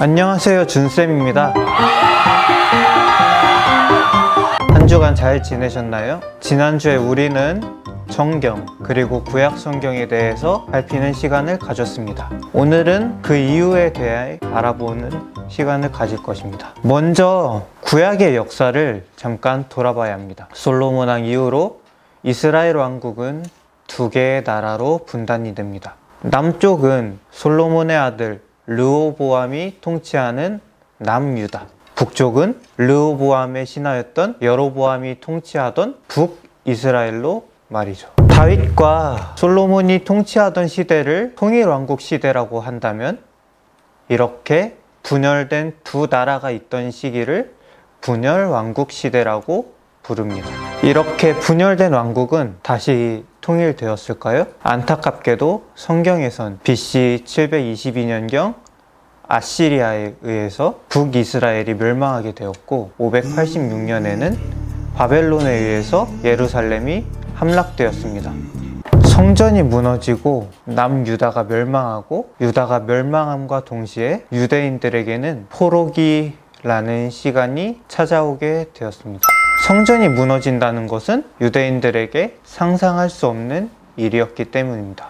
안녕하세요, 준쌤입니다. 한 주간 잘 지내셨나요? 지난주에 우리는 정경 그리고 구약 성경에 대해서 살피는 시간을 가졌습니다. 오늘은 그 이유에 대해 알아보는 시간을 가질 것입니다. 먼저 구약의 역사를 잠깐 돌아봐야 합니다. 솔로몬 왕 이후로 이스라엘 왕국은 두 개의 나라로 분단이 됩니다. 남쪽은 솔로몬의 아들 르호보암이 통치하는 남유다, 북쪽은 르호보암의 신하였던 여로보암이 통치하던 북이스라엘로 말이죠. 다윗과 솔로몬이 통치하던 시대를 통일왕국 시대라고 한다면 이렇게 분열된 두 나라가 있던 시기를 분열왕국 시대라고 부릅니다. 이렇게 분열된 왕국은 다시 통일되었을까요? 안타깝게도 성경에선 BC 722년경 아시리아에 의해서 북이스라엘이 멸망하게 되었고 586년에는 바벨론에 의해서 예루살렘이 함락되었습니다. 성전이 무너지고 남유다가 멸망하고 유다가 멸망함과 동시에 유대인들에게는 포로기라는 시간이 찾아오게 되었습니다. 성전이 무너진다는 것은 유대인들에게 상상할 수 없는 일이었기 때문입니다.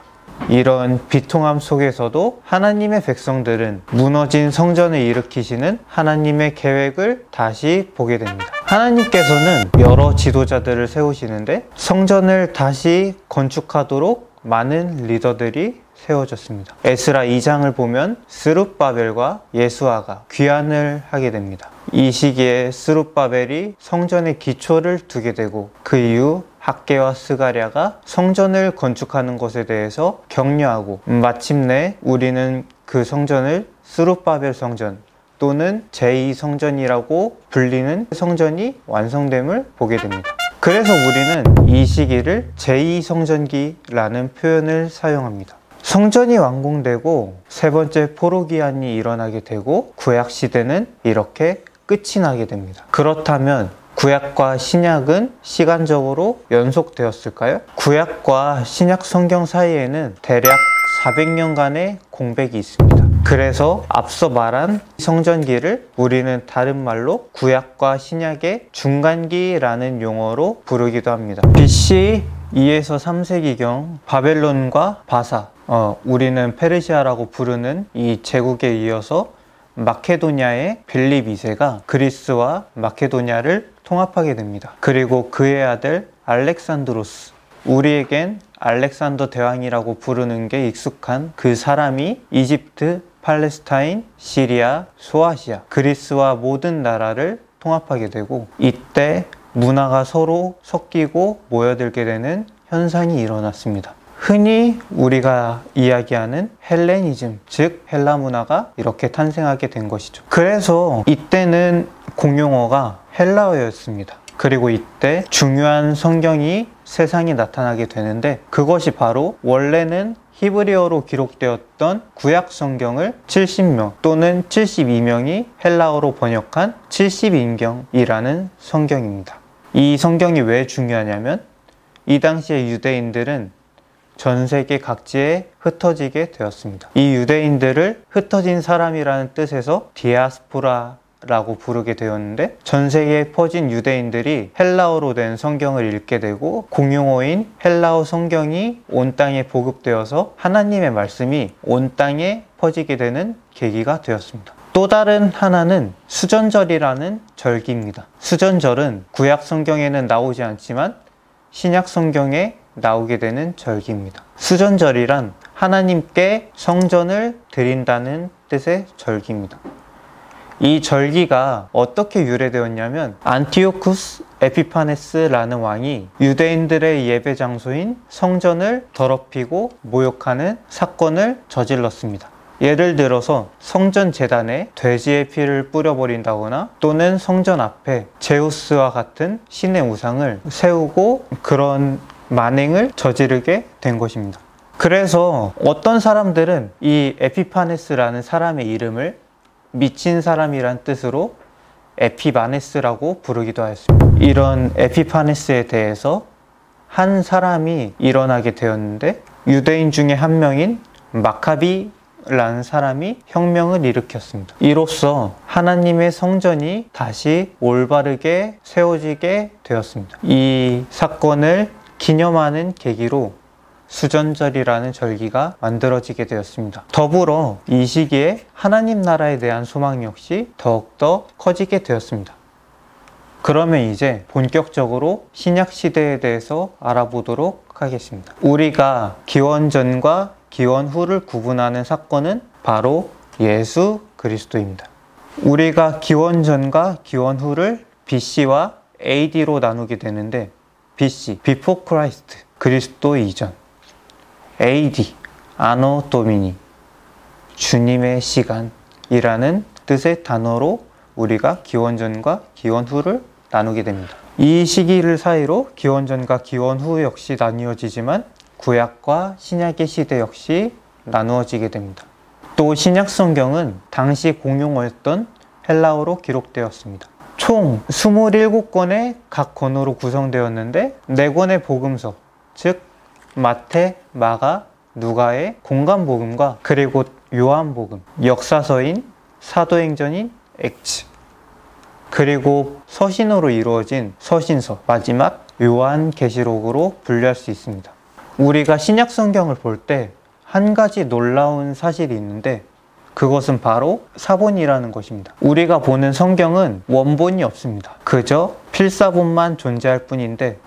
이런 비통함 속에서도 하나님의 백성들은 무너진 성전을 일으키시는 하나님의 계획을 다시 보게 됩니다. 하나님께서는 여러 지도자들을 세우시는데 성전을 다시 건축하도록 많은 리더들이 세워졌습니다. 에스라 2장을 보면 스룹바벨과 예수아가 귀환을 하게 됩니다. 이 시기에 스룹바벨이 성전의 기초를 두게 되고 그 이후 학개와 스가랴가 성전을 건축하는 것에 대해서 격려하고 마침내 우리는 그 성전을 스룹바벨 성전 또는 제2성전이라고 불리는 성전이 완성됨을 보게 됩니다. 그래서 우리는 이 시기를 제2성전기라는 표현을 사용합니다. 성전이 완공되고 세 번째 포로기한이 일어나게 되고 구약시대는 이렇게 끝이 나게 됩니다. 그렇다면 구약과 신약은 시간적으로 연속되었을까요? 구약과 신약 성경 사이에는 대략 400년간의 공백이 있습니다. 그래서 앞서 말한 성전기를 우리는 다른 말로 구약과 신약의 중간기라는 용어로 부르기도 합니다. BC 2에서 3세기경 바벨론과 바사, 우리는 페르시아라고 부르는 이 제국에 이어서 마케도냐의 빌립 2세가 그리스와 마케도냐를 통합하게 됩니다. 그리고 그의 아들 알렉산드로스, 우리에겐 알렉산더 대왕이라고 부르는 게 익숙한 그 사람이 이집트, 팔레스타인, 시리아, 소아시아, 그리스와 모든 나라를 통합하게 되고 이때 문화가 서로 섞이고 모여들게 되는 현상이 일어났습니다. 흔히 우리가 이야기하는 헬레니즘, 즉 헬라 문화가 이렇게 탄생하게 된 것이죠. 그래서 이때는 공용어가 헬라어였습니다. 그리고 이때 중요한 성경이 세상에 나타나게 되는데 그것이 바로 원래는 히브리어로 기록되었던 구약 성경을 70명 또는 72명이 헬라어로 번역한 70인경이라는 성경입니다. 이 성경이 왜 중요하냐면 이 당시의 유대인들은 전 세계 각지에 흩어지게 되었습니다. 이 유대인들을 흩어진 사람이라는 뜻에서 디아스포라라고 부르게 되었는데 전 세계에 퍼진 유대인들이 헬라어로 된 성경을 읽게 되고 공용어인 헬라어 성경이 온 땅에 보급되어서 하나님의 말씀이 온 땅에 퍼지게 되는 계기가 되었습니다. 또 다른 하나는 수전절이라는 절기입니다. 수전절은 구약 성경에는 나오지 않지만 신약 성경에 나오게 되는 절기입니다. 수전절이란 하나님께 성전을 드린다는 뜻의 절기입니다. 이 절기가 어떻게 유래되었냐면 안티오쿠스 에피파네스라는 왕이 유대인들의 예배 장소인 성전을 더럽히고 모욕하는 사건을 저질렀습니다. 예를 들어서 성전 제단에 돼지의 피를 뿌려버린다거나 또는 성전 앞에 제우스와 같은 신의 우상을 세우고 그런 만행을 저지르게 된 것입니다. 그래서 어떤 사람들은 이 에피파네스라는 사람의 이름을 미친 사람이란 뜻으로 에피마네스라고 부르기도 하였습니다. 이런 에피파네스에 대해서 한 사람이 일어나게 되었는데 유대인 중에 한 명인 마카비 라는 사람이 혁명을 일으켰습니다. 이로써 하나님의 성전이 다시 올바르게 세워지게 되었습니다. 이 사건을 기념하는 계기로 수전절이라는 절기가 만들어지게 되었습니다. 더불어 이 시기에 하나님 나라에 대한 소망 역시 더욱더 커지게 되었습니다. 그러면 이제 본격적으로 신약 시대에 대해서 알아보도록 하겠습니다. 우리가 기원전과 기원후를 구분하는 사건은 바로 예수 그리스도입니다. 우리가 기원전과 기원후를 BC와 AD로 나누게 되는데, BC, Before Christ, 그리스도 이전, AD, Anno Domini, 주님의 시간이라는 뜻의 단어로 우리가 기원전과 기원후를 나누게 됩니다. 이 시기를 사이로 기원전과 기원후 역시 나뉘어지지만 구약과 신약의 시대 역시 나누어지게 됩니다. 또 신약 성경은 당시 공용어였던 헬라어로 기록되었습니다. 총 27권의 각 권으로 구성되었는데 4권의 복음서, 즉 마태, 마가, 누가의 공간복음과 그리고 요한복음, 역사서인 사도행전인 액츠, 그리고 서신어로 이루어진 서신서, 마지막 요한계시록으로 분류할 수 있습니다. 우리가 신약 성경을 볼 때 한 가지 놀라운 사실이 있는데, 그것은 바로 사본이라는 것입니다. 우리가 보는 성경은 원본이 없습니다. 그저 필사본만 존재할 뿐인데,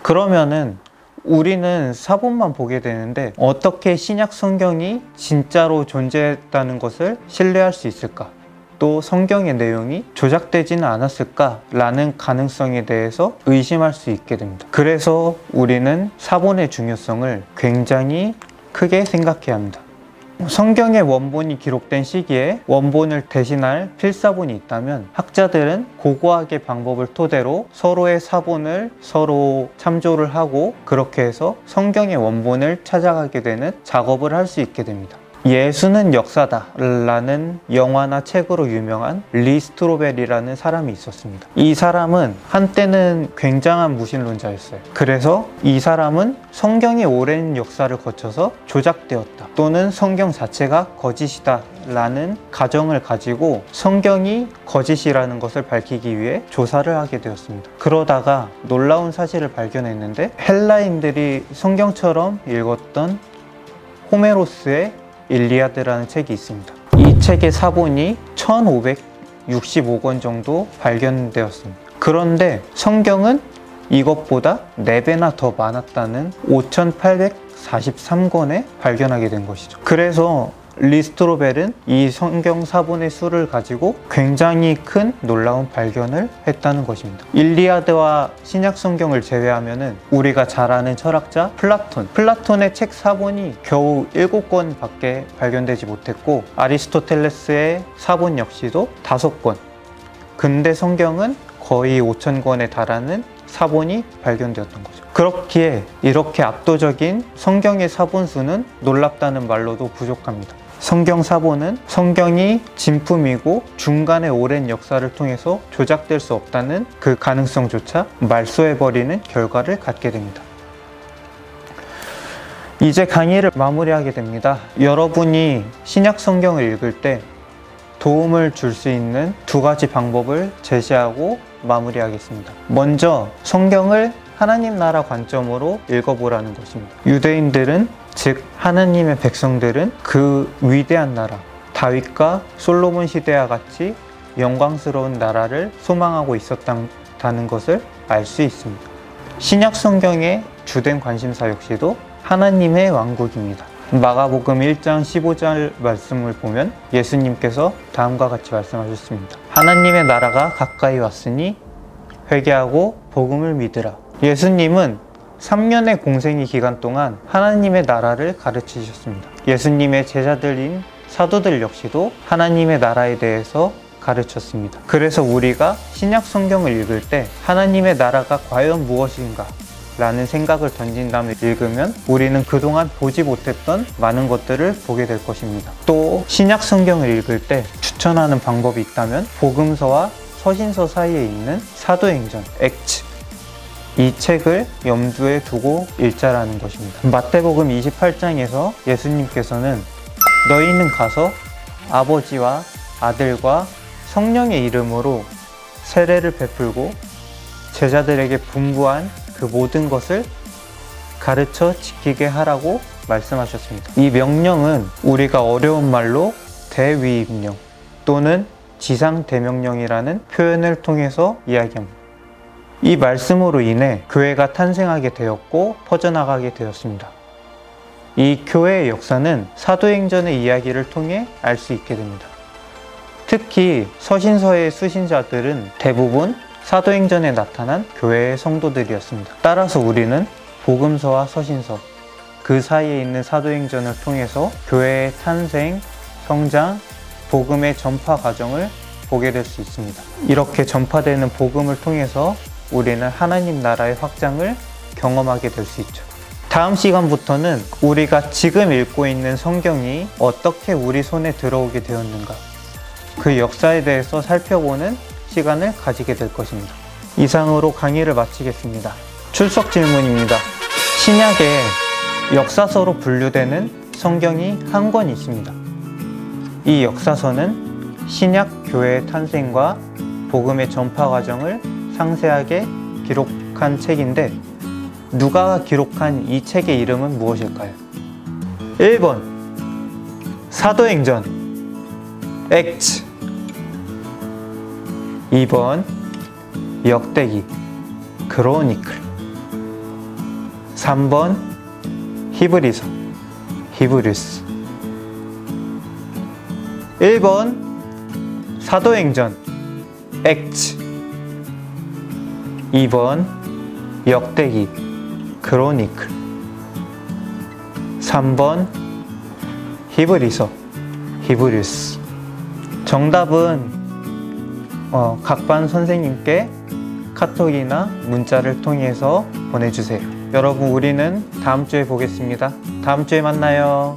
그러면은 우리는 사본만 보게 되는데 어떻게 신약 성경이 진짜로 존재했다는 것을 신뢰할 수 있을까? 또 성경의 내용이 조작되지는 않았을까? 라는 가능성에 대해서 의심할 수 있게 됩니다. 그래서 우리는 사본의 중요성을 굉장히 크게 생각해야 합니다. 성경의 원본이 기록된 시기에 원본을 대신할 필사본이 있다면 학자들은 고고학의 방법을 토대로 서로의 사본을 서로 참조를 하고 그렇게 해서 성경의 원본을 찾아가게 되는 작업을 할 수 있게 됩니다. 예수는 역사다 라는 영화나 책으로 유명한 리 스트로벨이라는 사람이 있었습니다. 이 사람은 한때는 굉장한 무신론자였어요. 그래서 이 사람은 성경의 오랜 역사를 거쳐서 조작되었다 또는 성경 자체가 거짓이다 라는 가정을 가지고 성경이 거짓이라는 것을 밝히기 위해 조사를 하게 되었습니다. 그러다가 놀라운 사실을 발견했는데, 헬라인들이 성경처럼 읽었던 호메로스의 일리아드라는 책이 있습니다. 이 책의 사본이 1565권 정도 발견되었습니다. 그런데 성경은 이것보다 4배나 더 많았다는 5843권에 발견하게 된 것이죠. 그래서 리스트로벨은 이 성경 사본의 수를 가지고 굉장히 큰 놀라운 발견을 했다는 것입니다. 일리아드와 신약 성경을 제외하면은 우리가 잘 아는 철학자 플라톤의 책 사본이 겨우 7권 밖에 발견되지 못했고, 아리스토텔레스의 사본 역시도 5권, 근대 성경은 거의 5000권에 달하는 사본이 발견되었던 거죠. 그렇기에 이렇게 압도적인 성경의 사본 수는 놀랍다는 말로도 부족합니다. 성경 사본은 성경이 진품이고 중간에 오랜 역사를 통해서 조작될 수 없다는 그 가능성조차 말소해버리는 결과를 갖게 됩니다. 이제 강의를 마무리하게 됩니다. 여러분이 신약 성경을 읽을 때 도움을 줄 수 있는 2가지 방법을 제시하고 마무리하겠습니다. 먼저 성경을 하나님 나라 관점으로 읽어보라는 것입니다. 유대인들은, 즉 하나님의 백성들은 그 위대한 나라, 다윗과 솔로몬 시대와 같이 영광스러운 나라를 소망하고 있었다는 것을 알 수 있습니다. 신약 성경의 주된 관심사 역시도 하나님의 왕국입니다. 마가복음 1장 15절 말씀을 보면 예수님께서 다음과 같이 말씀하셨습니다. 하나님의 나라가 가까이 왔으니 회개하고 복음을 믿으라. 예수님은 3년의 공생의 기간 동안 하나님의 나라를 가르치셨습니다. 예수님의 제자들인 사도들 역시도 하나님의 나라에 대해서 가르쳤습니다. 그래서 우리가 신약 성경을 읽을 때 하나님의 나라가 과연 무엇인가 라는 생각을 던진 다음에 읽으면 우리는 그동안 보지 못했던 많은 것들을 보게 될 것입니다. 또 신약 성경을 읽을 때 추천하는 방법이 있다면 복음서와 서신서 사이에 있는 사도행전, 액츠, 이 책을 염두에 두고 읽자라는 것입니다. 마태복음 28장에서 예수님께서는 너희는 가서 아버지와 아들과 성령의 이름으로 세례를 베풀고 제자들에게 분부한 그 모든 것을 가르쳐 지키게 하라고 말씀하셨습니다. 이 명령은 우리가 어려운 말로 대위임령 또는 지상대명령이라는 표현을 통해서 이야기합니다. 이 말씀으로 인해 교회가 탄생하게 되었고 퍼져나가게 되었습니다. 이 교회의 역사는 사도행전의 이야기를 통해 알 수 있게 됩니다. 특히 서신서의 수신자들은 대부분 사도행전에 나타난 교회의 성도들이었습니다. 따라서 우리는 복음서와 서신서, 그 사이에 있는 사도행전을 통해서 교회의 탄생, 성장, 복음의 전파 과정을 보게 될 수 있습니다. 이렇게 전파되는 복음을 통해서 우리는 하나님 나라의 확장을 경험하게 될 수 있죠. 다음 시간부터는 우리가 지금 읽고 있는 성경이 어떻게 우리 손에 들어오게 되었는가, 그 역사에 대해서 살펴보는 시간을 가지게 될 것입니다. 이상으로 강의를 마치겠습니다. 출석 질문입니다. 신약에 역사서로 분류되는 성경이 한 권 있습니다. 이 역사서는 신약 교회의 탄생과 복음의 전파 과정을 상세하게 기록한 책인데 누가가 기록한 이 책의 이름은 무엇일까요? 1번 사도행전 액츠, 2번 역대기 크로니클, 3번 히브리서 히브리스. 1번 사도행전 액츠, 2번 역대기 크로니클, 3번 히브리서 히브리스. 정답은 각 반 선생님께 카톡이나 문자를 통해서 보내주세요. 여러분, 우리는 다음 주에 보겠습니다. 다음 주에 만나요.